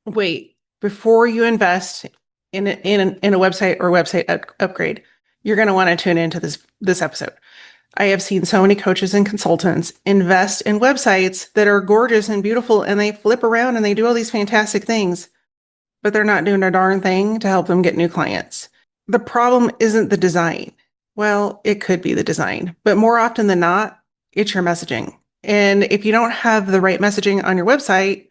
wait, before you invest in a website or website upgrade, you're going to want to tune into this episode. I have seen so many coaches and consultants invest in websites that are gorgeous and beautiful, and they flip around and they do all these fantastic things, but they're not doing a darn thing to help them get new clients. The problem isn't the design. Well, it could be the design, but more often than not, it's your messaging. And if you don't have the right messaging on your website,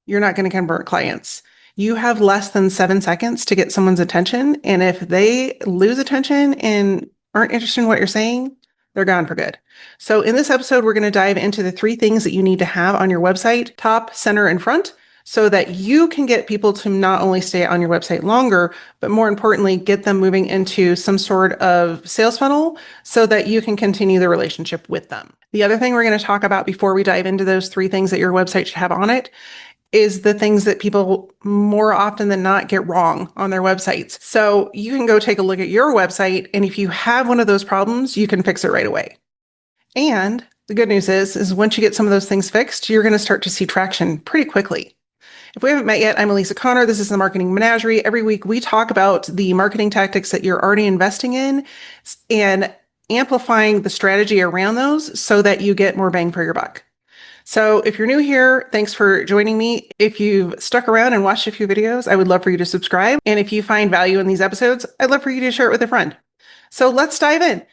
you're not going to convert clients. You have less than 7 seconds to get someone's attention. And if they lose attention and aren't interested in what you're saying, they're gone for good. So in this episode, we're going to dive into the 3 things that you need to have on your website, top, center, and front, so that you can get people to not only stay on your website longer, but more importantly, get them moving into some sort of sales funnel so that you can continue the relationship with them. The other thing we're going to talk about before we dive into those 3 things that your website should have on it is the things that people more often than not get wrong on their websites. So you can go take a look at your website, and if you have one of those problems, you can fix it right away. And the good news is once you get some of those things fixed, you're going to start to see traction pretty quickly. If we haven't met yet, I'm Elisa Connor. This is the Marketing Menagerie. Every week we talk about the marketing tactics that you're already investing in and amplifying the strategy around those so that you get more bang for your buck. So if you're new here, thanks for joining me. If you've stuck around and watched a few videos, I would love for you to subscribe. And if you find value in these episodes, I'd love for you to share it with a friend. So let's dive in.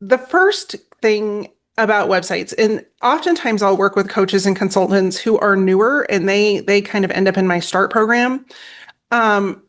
The first thing about websites, and oftentimes I'll work with coaches and consultants who are newer and they kind of end up in my start program,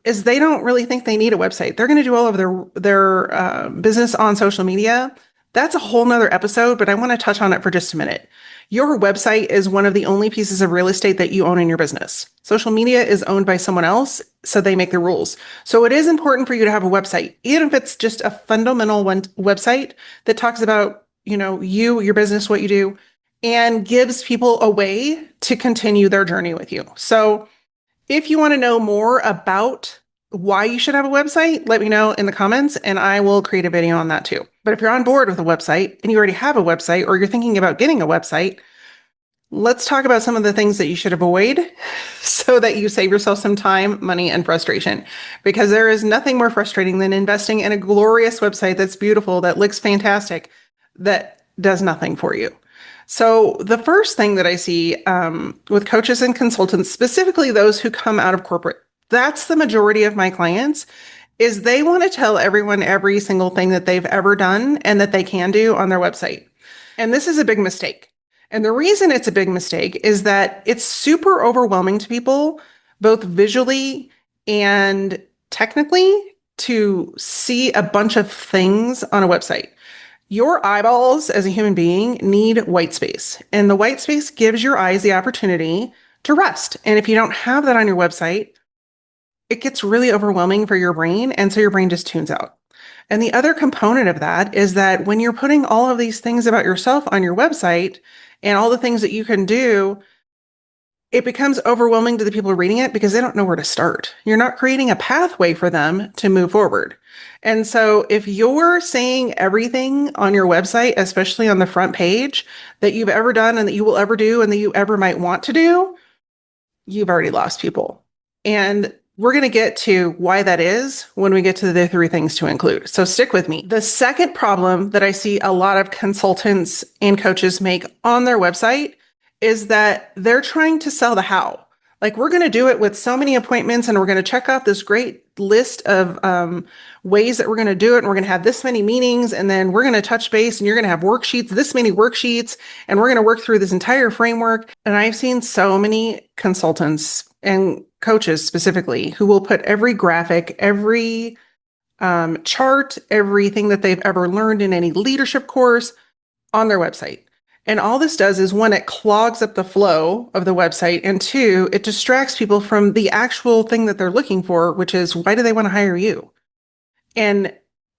is they don't really think they need a website. They're going to do all of their business on social media. That's a whole nother episode, but I want to touch on it for just a minute. Your website is one of the only pieces of real estate that you own in your business. Social media is owned by someone else, so they make the rules. So it is important for you to have a website, even if it's just a fundamental website that talks about, you, your business, what you do, and gives people a way to continue their journey with you. So if you want to know more about why you should have a website, let me know in the comments and I will create a video on that too. But if you're on board with a website and you already have a website or you're thinking about getting a website, let's talk about some of the things that you should avoid so that you save yourself some time, money, and frustration. Because there is nothing more frustrating than investing in a glorious website that's beautiful, that looks fantastic, that does nothing for you. So the first thing that I see with coaches and consultants, specifically those who come out of corporate, that's the majority of my clients, is they want to tell everyone every single thing that they've ever done and that they can do on their website. And this is a big mistake. And the reason it's a big mistake is that it's super overwhelming to people, both visually and technically, to see a bunch of things on a website. Your eyeballs as a human being need white space, and the white space gives your eyes the opportunity to rest. And if you don't have that on your website, it gets really overwhelming for your brain. And so your brain just tunes out. And the other component of that is that when you're putting all of these things about yourself on your website and all the things that you can do, it becomes overwhelming to the people reading it because they don't know where to start. You're not creating a pathway for them to move forward. And so if you're saying everything on your website, especially on the front page, that you've ever done and that you will ever do and that you ever might want to do, you've already lost people. And we're going to get to why that is when we get to the 3 things to include. So stick with me. The second problem that I see a lot of consultants and coaches make on their website is that they're trying to sell the how. Like, we're going to do it with so many appointments and we're going to check off this great list of ways that we're going to do it. And we're going to have this many meetings and then we're going to touch base and you're going to have worksheets, this many worksheets, and we're going to work through this entire framework. And I've seen so many consultants and coaches specifically who will put every graphic, every chart, everything that they've ever learned in any leadership course on their website. And all this does is, 1, it clogs up the flow of the website, and 2, it distracts people from the actual thing that they're looking for, which is, why do they want to hire you? And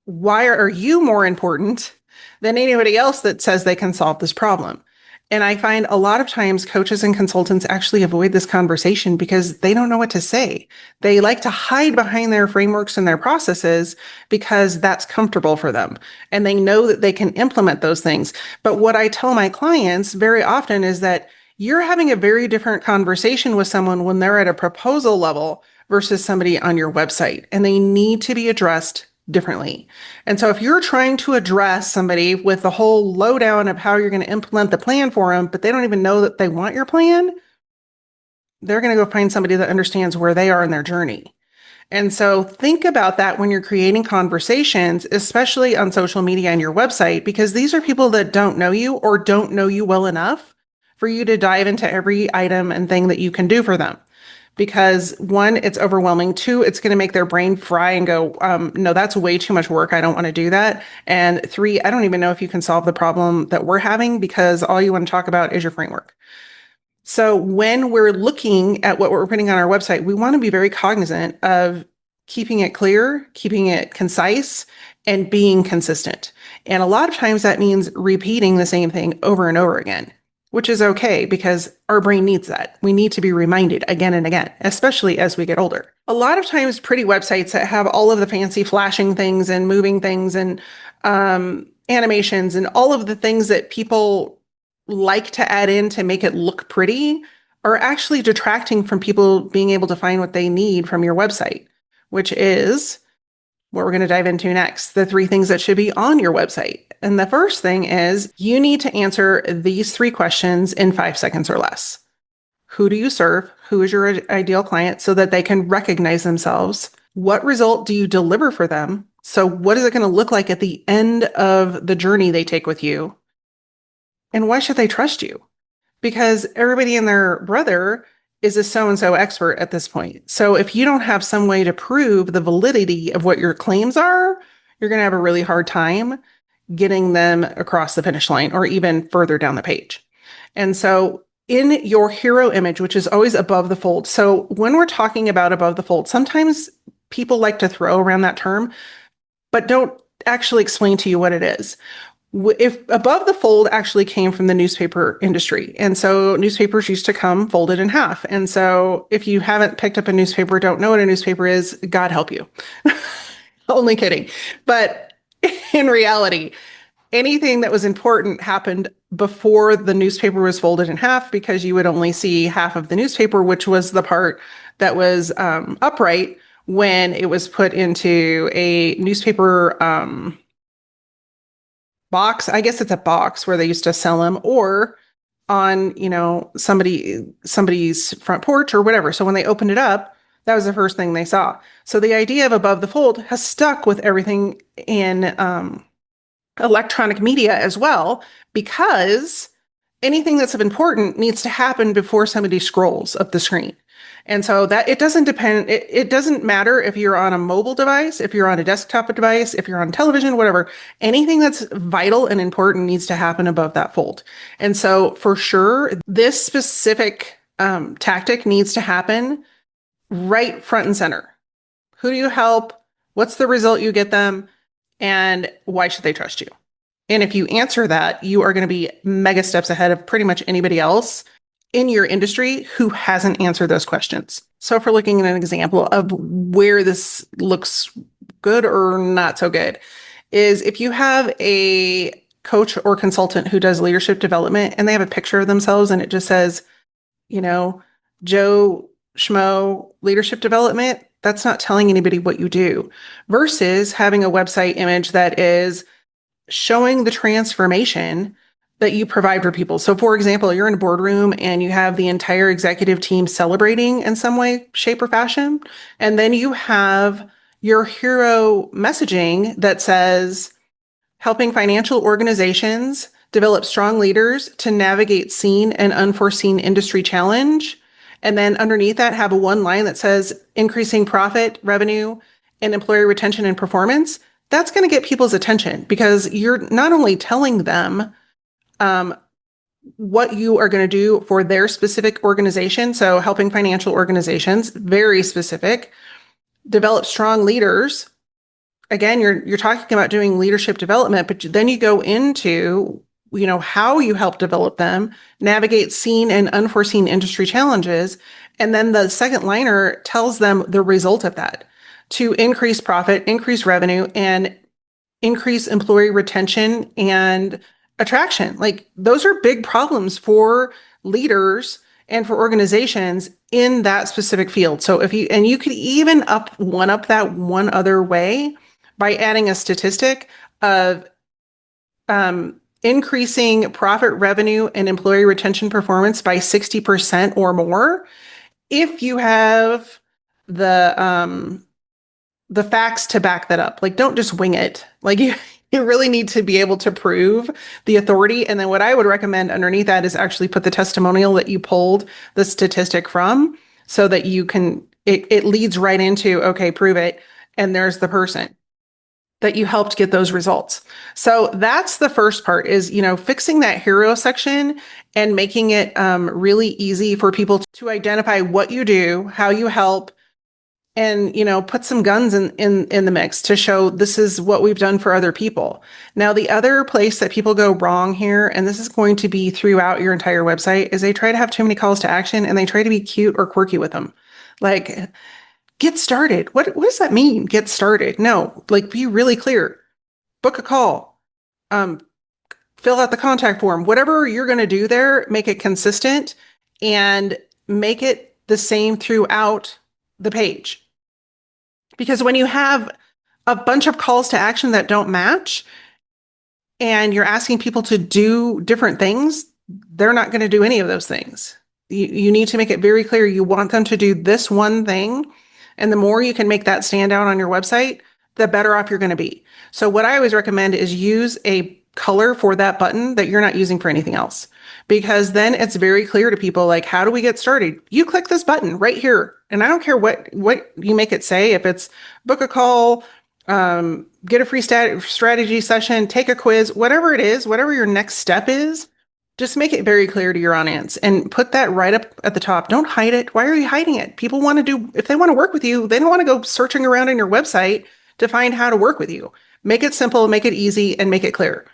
why are you more important than anybody else that says they can solve this problem? And I find a lot of times coaches and consultants actually avoid this conversation because they don't know what to say. They like to hide behind their frameworks and their processes because that's comfortable for them. And they know that they can implement those things. But what I tell my clients very often is that You're having a very different conversation with someone when they're at a proposal level versus somebody on your website, and they need to be addressed differently. And so if you're trying to address somebody with the whole lowdown of how you're going to implement the plan for them, but they don't even know that they want your plan, they're going to go find somebody that understands where they are in their journey. And so think about that when you're creating conversations, especially on social media and your website, because these are people that don't know you or don't know you well enough for you to dive into every item and thing that you can do for them. Because one, it's overwhelming. Two, it's going to make their brain fry and go, no, that's way too much work. I don't want to do that. And three, I don't even know if you can solve the problem that we're having because all you want to talk about is your framework. So when we're looking at what we're putting on our website, we want to be very cognizant of keeping it clear, keeping it concise, and being consistent. And a lot of times that means repeating the same thing over and over again, which is okay because our brain needs that. We need to be reminded again and again, especially as we get older. A lot of times pretty websites that have all of the fancy flashing things and moving things and animations and all of the things that people like to add in to make it look pretty are actually detracting from people being able to find what they need from your website, which is what we're going to dive into next, the 3 things that should be on your website. And the first thing is you need to answer these 3 questions in 5 seconds or less. Who do you serve? Who is your ideal client so that they can recognize themselves? What result do you deliver for them? So what is it going to look like at the end of the journey they take with you? And why should they trust you? Because everybody and their brother is a so-and-so expert at this point. So if you don't have some way to prove the validity of what your claims are, you're going to have a really hard time getting them across the finish line or even further down the page. And so in your hero image, which is always above the fold. So when we're talking about above the fold, sometimes people like to throw around that term, but don't actually explain to you what it is. If above the fold actually came from the newspaper industry. And so newspapers used to come folded in half. And so if you haven't picked up a newspaper, don't know what a newspaper is, God help you. Only kidding. But in reality, anything that was important happened before the newspaper was folded in half because you would only see half of the newspaper, which was the part that was upright when it was put into a newspaper box. I guess it's a box where they used to sell them or on, somebody's front porch or whatever. So when they opened it up, that was the first thing they saw. So the idea of above the fold has stuck with everything in electronic media as well, because anything that's of importance needs to happen before somebody scrolls up the screen. And so that it doesn't depend, it doesn't matter if you're on a mobile device, if you're on a desktop device, if you're on television, whatever, anything that's vital and important needs to happen above that fold. And so for sure, this specific tactic needs to happen right front and center. Who do you help? What's the result you get them? And why should they trust you? And if you answer that, you are going to be mega steps ahead of pretty much anybody else in your industry who hasn't answered those questions. So if we're looking at an example of where this looks good or not so good, is if you have a coach or consultant who does leadership development and they have a picture of themselves and it just says, Joe Schmo leadership development, that's not telling anybody what you do, versus having a website image that is showing the transformation that you provide for people. So for example, you're in a boardroom and you have the entire executive team celebrating in some way, shape, or fashion. And then you have your hero messaging that says, helping financial organizations develop strong leaders to navigate seen and unforeseen industry challenge. And then underneath that, have a one line that says increasing profit, revenue, and employee retention and performance. That's going to get people's attention because you're not only telling them what you are going to do for their specific organization. So helping financial organizations, very specific, develop strong leaders. Again, you're talking about doing leadership development, but then you go into, how you help develop them, navigate seen and unforeseen industry challenges. And then the second liner tells them the result of that to increase profit, increase revenue, and increase employee retention and attraction. Like those are big problems for leaders and for organizations in that specific field. So you could even up that one other way by adding a statistic of increasing profit, revenue, and employee retention performance by 60% or more if you have the facts to back that up. Like, don't just wing it. Like, you really need to be able to prove the authority. And then what I would recommend underneath that is actually put the testimonial that you pulled the statistic from, so that you can, it leads right into, okay, prove it. And there's the person that you helped get those results. So that's the first part, is, fixing that hero section and making it really easy for people to identify what you do, how you help, and, put some guns in the mix to show this is what we've done for other people. Now, the other place that people go wrong here, and this is going to be throughout your entire website, is they try to have too many calls to action and they try to be cute or quirky with them. Like, get started. What does that mean? Get started. No, like, be really clear. Book a call. Fill out the contact form. Whatever you're going to do there, make it consistent and make it the same throughout the page. Because when you have a bunch of calls to action that don't match and you're asking people to do different things, they're not going to do any of those things. You need to make it very clear you want them to do this one thing. And the more you can make that stand out on your website, the better off you're going to be. So what I always recommend is use a color for that button that you're not using for anything else, because then it's very clear to people, like, how do we get started? You click this button right here. And I don't care what you make it say, if it's book a call, get a free strategy session, take a quiz, whatever it is, whatever your next step is, just make it very clear to your audience and put that right up at the top. Don't hide it. Why are you hiding it? People want to do, if they want to work with you, they don't want to go searching around in your website to find how to work with you. Make it simple, make it easy, and make it clear.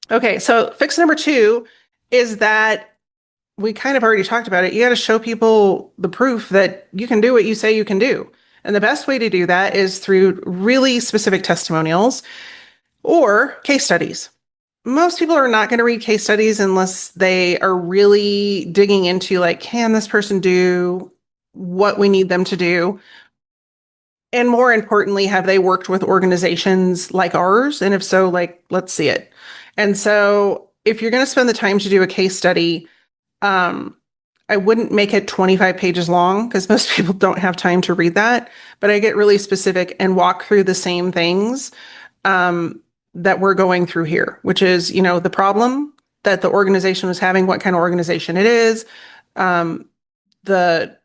Okay, so fix number 2 is that we kind of already talked about it. You got to show people the proof that you can do what you say you can do. And the best way to do that is through really specific testimonials or case studies. Most people are not going to read case studies unless they are really digging into, like, can this person do what we need them to do? And more importantly, have they worked with organizations like ours? And if so, like, let's see it. And so if you're going to spend the time to do a case study, I wouldn't make it 25 pages long, because most people don't have time to read that. But I get really specific and walk through the same things that we're going through here, which is, the problem that the organization was having, what kind of organization it is, the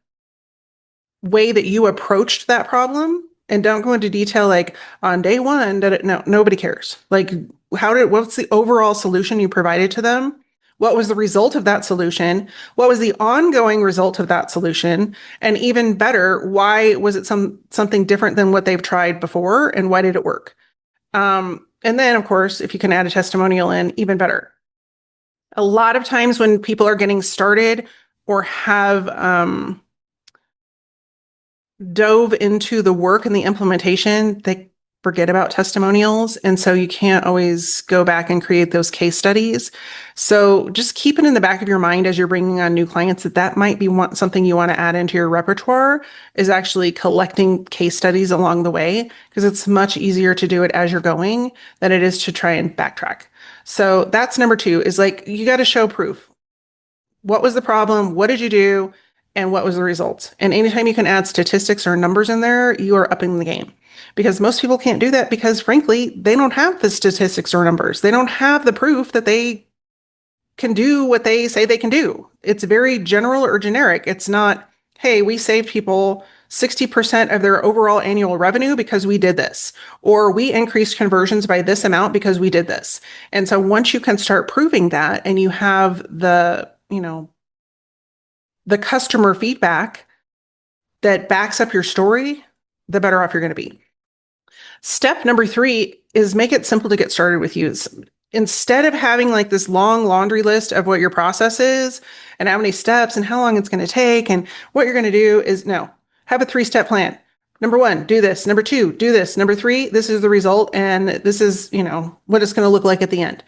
way that you approached that problem, and don't go into detail, like, on day one, no, nobody cares. Like, what's the overall solution you provided to them? What was the result of that solution? What was the ongoing result of that solution? And even better, why was it something different than what they've tried before? And why did it work? And then, of course, if you can add a testimonial in, even better. A lot of times when people are getting started or have dove into the work and the implementation, they forget about testimonials. And so you can't always go back and create those case studies. So just keep it in the back of your mind as you're bringing on new clients, that might be something you want to add into your repertoire, is actually collecting case studies along the way, because it's much easier to do it as you're going than it is to try and backtrack. So that's number 2, is, like, you got to show proof. What was the problem? What did you do? And what was the results? And anytime you can add statistics or numbers in there, you are upping the game. Because most people can't do that because, frankly, they don't have the statistics or numbers. They don't have the proof that they can do what they say they can do. It's very general or generic. It's not, hey, we saved people 60% of their overall annual revenue because we did this, or we increased conversions by this amount because we did this. And so once you can start proving that, and you have the customer feedback that backs up your story, the better off you're going to be. Step number 3 is make it simple to get started with you. Instead of having, like, this long laundry list of what your process is and how many steps and how long it's going to take and what you're going to do, is have a 3-step plan. Number 1, do this. Number 2, do this. Number 3, this is the result. And this is, what it's going to look like at the end.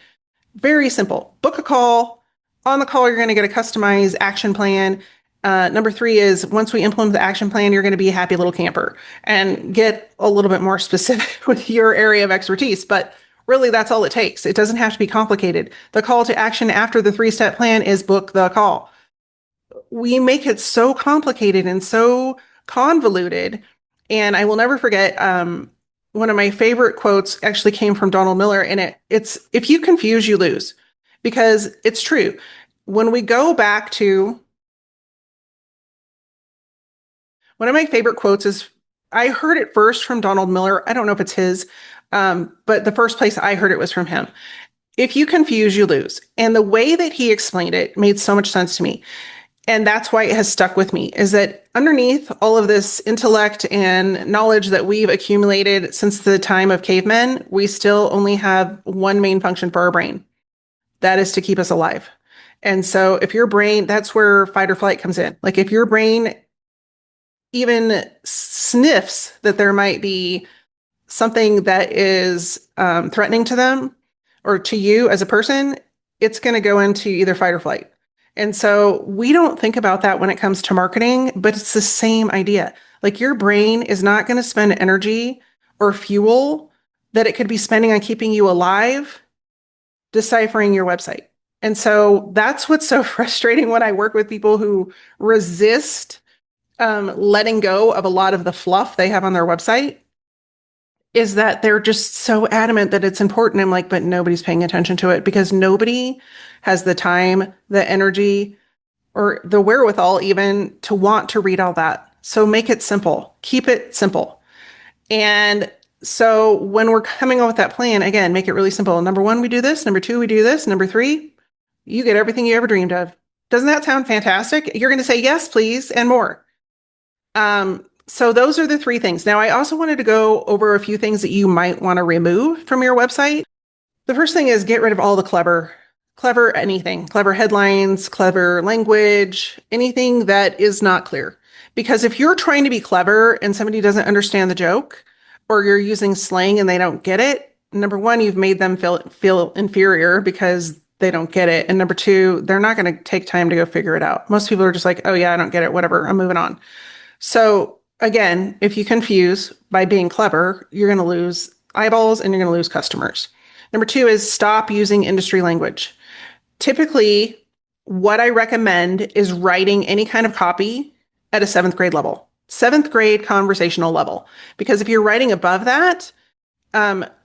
Very simple. Book a call, On the call, you're going to get a customized action plan. Number three is once we implement the action plan, you're going to be a happy little camper and get a little bit more specific with your area of expertise. But really, that's all it takes. It doesn't have to be complicated. The call to action after the 3-step plan is book the call. We make it so complicated and so convoluted. And I will never forget, one of my favorite quotes actually came from Donald Miller, and it's if you confuse, you lose, because it's true. When we go back to one of my favorite quotes is I heard it first from Donald Miller. I don't know if it's his, but the first place I heard it was from him. If you confuse, you lose. And the way that he explained it made so much sense to me. And that's why it has stuck with me, is that underneath all of this intellect and knowledge that we've accumulated since the time of cavemen, we still only have one main function for our brain. That is to keep us alive. And so if your brain, that's where fight or flight comes in. Like if your brain even sniffs that there might be something that is threatening to them or to you as a person, it's going to go into either fight or flight. And so we don't think about that when it comes to marketing, but it's the same idea. Like your brain is not going to spend energy or fuel that it could be spending on keeping you alive, deciphering your website. And so that's what's so frustrating when I work with people who resist letting go of a lot of the fluff they have on their website, is that they're just so adamant that it's important. I'm like, but nobody's paying attention to it because nobody has the time, the energy, or the wherewithal even to want to read all that. So make it simple, keep it simple. And so when we're coming up with that plan, again, make it really simple. Number one, we do this. Number two, we do this. Number three, you get everything you ever dreamed of. Doesn't that sound fantastic? You're going to say, yes, please, and more. So those are the three things. Now, I also wanted to go over a few things that you might want to remove from your website. The first thing is get rid of all the clever anything, clever headlines, clever language, anything that is not clear. Because if you're trying to be clever and somebody doesn't understand the joke, or you're using slang and they don't get it, number one, you've made them feel inferior because they don't get it. And number two, they're not going to take time to go figure it out. Most people are just like, oh yeah, I don't get it, whatever, I'm moving on. So again, if you confuse by being clever, you're going to lose eyeballs and you're going to lose customers. Number two is stop using industry language. Typically, what I recommend is writing any kind of copy at a 7th grade level, 7th grade conversational level. Because if you're writing above that,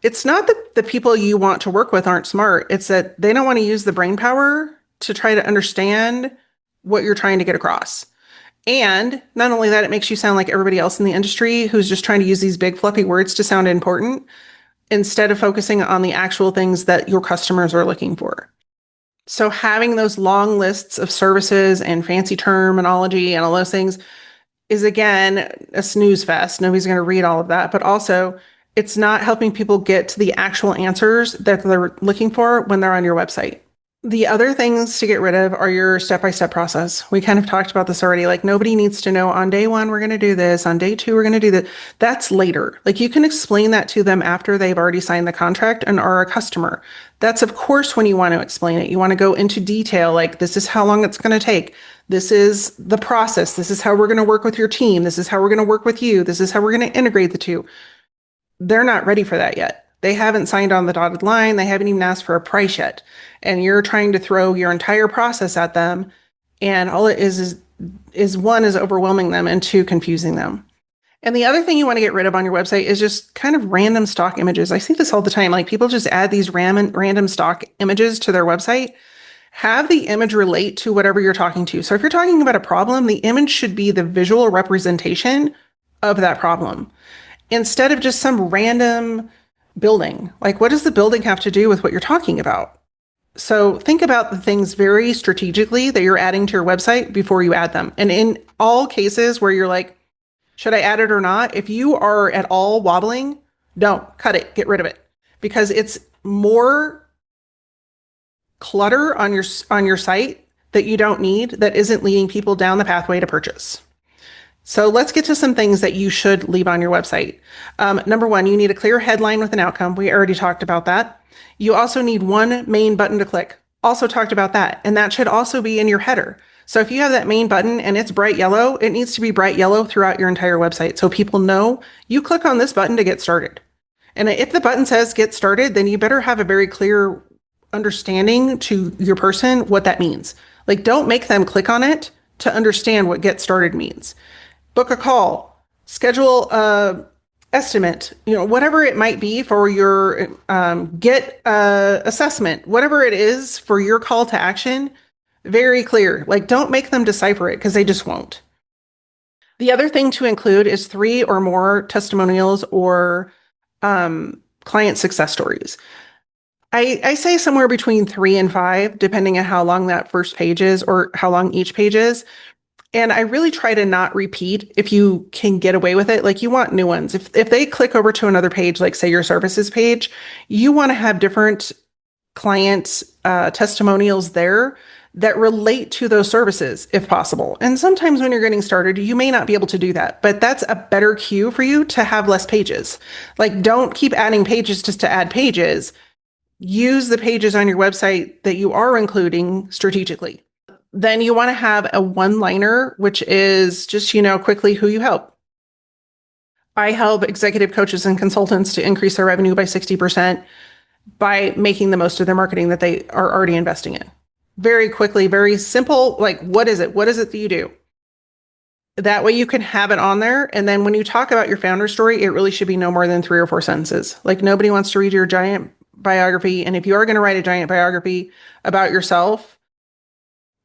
it's not that the people you want to work with aren't smart. It's that they don't want to use the brain power to try to understand what you're trying to get across. And not only that, it makes you sound like everybody else in the industry who's just trying to use these big fluffy words to sound important instead of focusing on the actual things that your customers are looking for. So having those long lists of services and fancy terminology and all those things is, again, a snooze fest. Nobody's going to read all of that. But also, it's not helping people get to the actual answers that they're looking for when they're on your website. The other things to get rid of are your step-by-step process. We kind of talked about this already. Like nobody needs to know on day one, we're going to do this. On day two, we're going to do that. That's later. Like you can explain that to them after they've already signed the contract and are a customer. That's of course when you want to explain it. You want to go into detail. Like this is how long it's going to take. This is the process. This is how we're going to work with your team. This is how we're going to work with you. This is how we're going to integrate the two. They're not ready for that yet. They haven't signed on the dotted line. They haven't even asked for a price yet. And you're trying to throw your entire process at them. And all it is one, is overwhelming them, and two, confusing them. And the other thing you want to get rid of on your website is just kind of random stock images. I see this all the time. Like people just add these random stock images to their website. Have the image relate to whatever you're talking to. So if you're talking about a problem, the image should be the visual representation of that problem instead of just some random building. Like, what does the building have to do with what you're talking about? So think about the things very strategically that you're adding to your website before you add them. And in all cases where you're like, should I add it or not? If you are at all wobbling, don't cut it, get rid of it, because it's more clutter on your site that you don't need, that isn't leading people down the pathway to purchase. So let's get to some things that you should leave on your website. Number one, you need a clear headline with an outcome. We already talked about that. You also need one main button to click. Also talked about that. And that should also be in your header. So if you have that main button and it's bright yellow, it needs to be bright yellow throughout your entire website. So people know you click on this button to get started. And if the button says get started, then you better have a very clear understanding to your person what that means. Like, don't make them click on it to understand what get started means. Book a call, schedule a estimate, whatever it might be for your get assessment, whatever it is for your call to action, very clear. Like, don't make them decipher it because they just won't. The other thing to include is 3 or more testimonials or client success stories. I say somewhere between 3 and 5, depending on how long that first page is or how long each page is. And I really try to not repeat if you can get away with it. Like, you want new ones. If they click over to another page, like say your services page, you want to have different client testimonials there that relate to those services if possible. And sometimes when you're getting started, you may not be able to do that, but that's a better cue for you to have less pages. Like, don't keep adding pages just to add pages. Use the pages on your website that you are including strategically. Then you want to have a one-liner, which is just, quickly who you help. I help executive coaches and consultants to increase their revenue by 60% by making the most of their marketing that they are already investing in. Very quickly, very simple. Like, what is it? What is it that you do? That way you can have it on there. And then when you talk about your founder story, it really should be no more than 3 or 4 sentences. Like, nobody wants to read your giant biography. And if you are going to write a giant biography about yourself,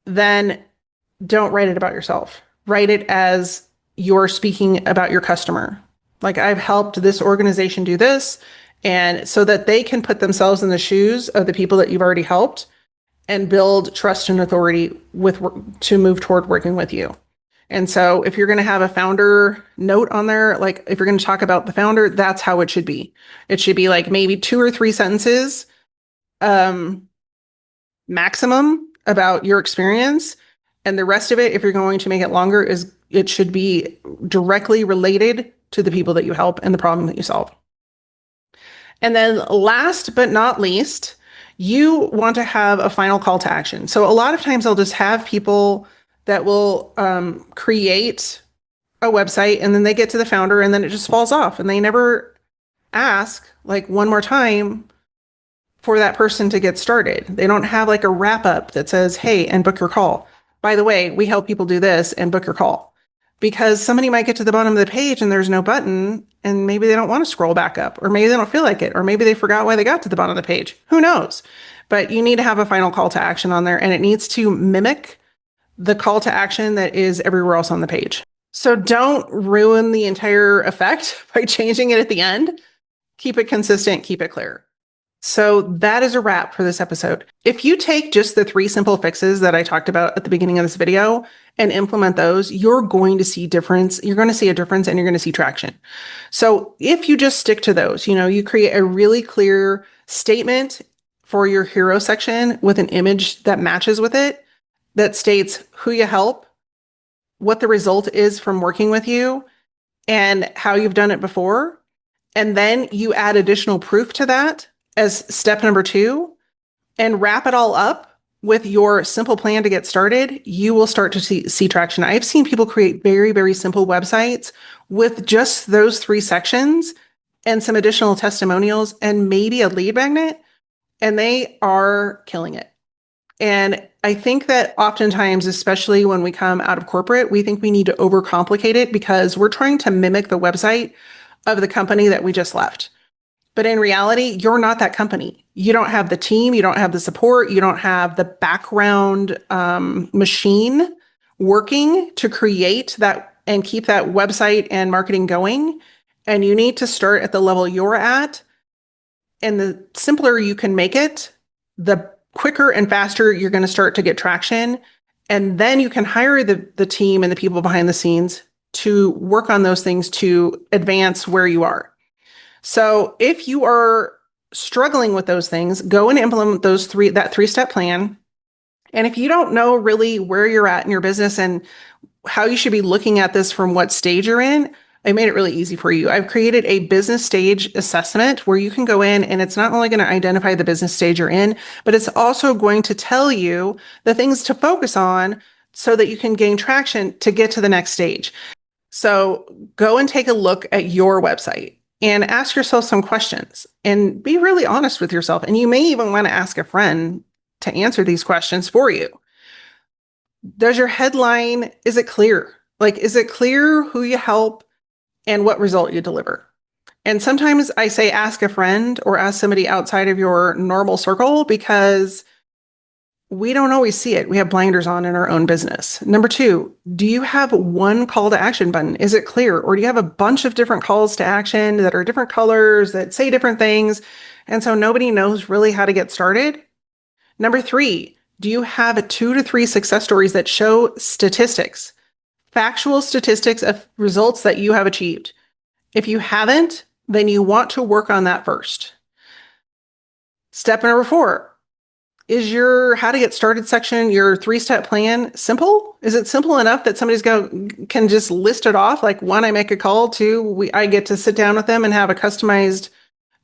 then don't write it about yourself. Write it as you're speaking about your customer. Like, I've helped this organization do this. And so that they can put themselves in the shoes of the people that you've already helped and build trust and authority to move toward working with you. And so if you're going to have a founder note on there, like if you're going to talk about the founder, that's how it should be. It should be like maybe 2 or 3 sentences, maximum, about your experience. And the rest of it, if you're going to make it longer, it should be directly related to the people that you help and the problem that you solve. And then last but not least, you want to have a final call to action. So a lot of times I'll just have people that will create a website and then they get to the founder and then it just falls off and they never ask like one more time for that person to get started. They don't have like a wrap up that says, hey, and book your call. By the way, we help people do this and book your call. Because somebody might get to the bottom of the page and there's no button and maybe they don't want to scroll back up, or maybe they don't feel like it, or maybe they forgot why they got to the bottom of the page. Who knows? But you need to have a final call to action on there and it needs to mimic the call to action that is everywhere else on the page. So don't ruin the entire effect by changing it at the end. Keep it consistent, keep it clear. So that is a wrap for this episode. If you take just the 3 simple fixes that I talked about at the beginning of this video and implement those, you're going to see difference. You're going to see a difference and you're going to see traction. So if you just stick to those, you create a really clear statement for your hero section with an image that matches with it, that states who you help, what the result is from working with you, and how you've done it before. And then you add additional proof to that as step number 2 and wrap it all up with your simple plan to get started. You will start to see traction. I've seen people create very, very simple websites with just those 3 sections and some additional testimonials and maybe a lead magnet, and they are killing it. And I think that oftentimes, especially when we come out of corporate, we think we need to overcomplicate it because we're trying to mimic the website of the company that we just left. But in reality, you're not that company. You don't have the team, you don't have the support, you don't have the background machine working to create that and keep that website and marketing going. And you need to start at the level you're at. And the simpler you can make it, the quicker and faster you're going to start to get traction. And then you can hire the team and the people behind the scenes to work on those things to advance where you are. So if you are struggling with those things, go and implement that 3-step plan. And if you don't know really where you're at in your business and how you should be looking at this from what stage you're in, I made it really easy for you. I've created a business stage assessment where you can go in and it's not only going to identify the business stage you're in, but it's also going to tell you the things to focus on so that you can gain traction to get to the next stage. So go and take a look at your website and ask yourself some questions and be really honest with yourself. And you may even want to ask a friend to answer these questions for you. Does your headline, is it clear? Like, is it clear who you help and what result you deliver? And sometimes I say ask a friend or ask somebody outside of your normal circle because we don't always see it. We have blinders on in our own business. Number two, do you have one call to action button? Is it clear? Or do you have a bunch of different calls to action that are different colors that say different things? And so nobody knows really how to get started. Number three, do you have 2 to 3 success stories that show statistics, factual statistics of results that you have achieved? If you haven't, then you want to work on that first. Step number 4, is your how to get started section, your 3-step plan, simple? Is it simple enough that can just list it off? Like 1, I make a call. 2, I get to sit down with them and have a customized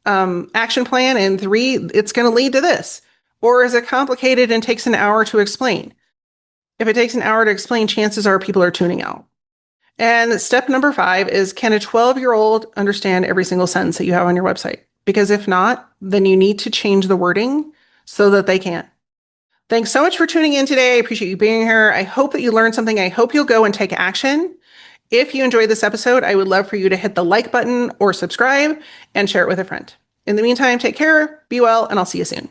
action plan. And 3, it's going to lead to this. Or is it complicated and takes an hour to explain? If it takes an hour to explain, chances are people are tuning out. And step number 5 is, can a 12-year-old understand every single sentence that you have on your website? Because if not, then you need to change the wording so that they can. Thanks so much for tuning in today. I appreciate you being here. I hope that you learned something. I hope you'll go and take action. If you enjoyed this episode, I would love for you to hit the like button or subscribe and share it with a friend. In the meantime, take care, be well, and I'll see you soon.